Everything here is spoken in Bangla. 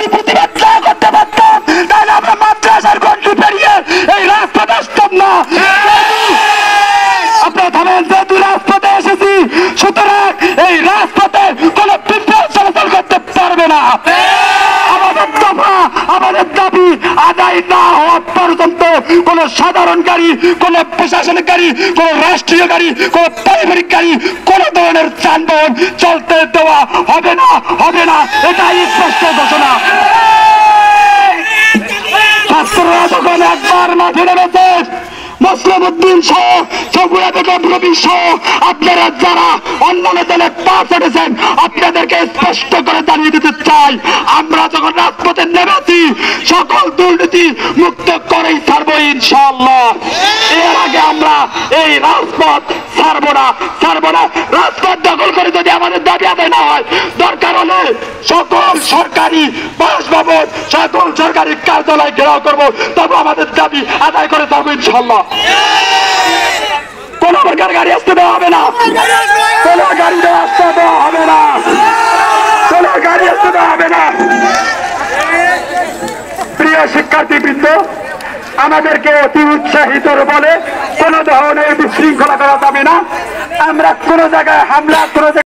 যদি প্রতিবাদ না করতে পারতাম তাহলে আমরা মাদ্রাসার গন্ডি পেরিয়ে এই রাজপথে আসতাম না। আপনারা থামেন, যেহেতু রাজপথে এসেছি সুতরাং এই রাজপথে কোনো বিপ্লব চলাচল করতে পারবে না। আমাদের দফা, আমাদের দাবি আদায় না হওয়া পর্যন্ত কোন সাধারণ গাড়ি, কোন প্রশাসনিক গাড়ি, কোন রাষ্ট্রীয় গাড়ি, কোন পারিবারিক গাড়ি, কোন ধরনের যানবাহন চলতে দেওয়া হবে না, হবে না, এটাই স্পষ্ট ঘোষণা। ছাত্ররা যখন একবার মাঠে নেমেছে, মুসলিম উদ্দিন সহ সগুরা থেকে প্রবীণ সহ আপনারা যারা অন্যান্য দলে পা চড়েছেন আপনাদেরকে স্পষ্ট করে জানিয়ে দিতে চাই, আমরা যখন রাজপথে নেমেছি সকল দুর্নীতি মুক্ত করেই ছাড়বো ইনশাআল্লাহ। এর আগে আমরা এই রাজপথ ছাড়বো না, ছাড়বো না। রাজপথ দখল করে যদি আমাদের দাবি আদায় না হয়, দরকার হলে সকল সরকারি বাসভবন, সকল সরকারি কার্যালয় ঘেরাও করবো, তবে আমাদের দাবি আদায় করে থাকবো ইনশাআল্লাহ। কোন প্রকার গাড়ি আসতে দেওয়া হবে না, কোন গাড়ি আসতে দেওয়া হবে না, কোন গাড়ি আসতে দেওয়া হবে না। প্রিয় শিক্ষার্থীবৃন্দ, আমাদেরকে অতি উৎসাহিত বলে কোন ধরনের বিশৃঙ্খলা করা যাবে না। আমরা কোন জায়গায় হামলা, কোন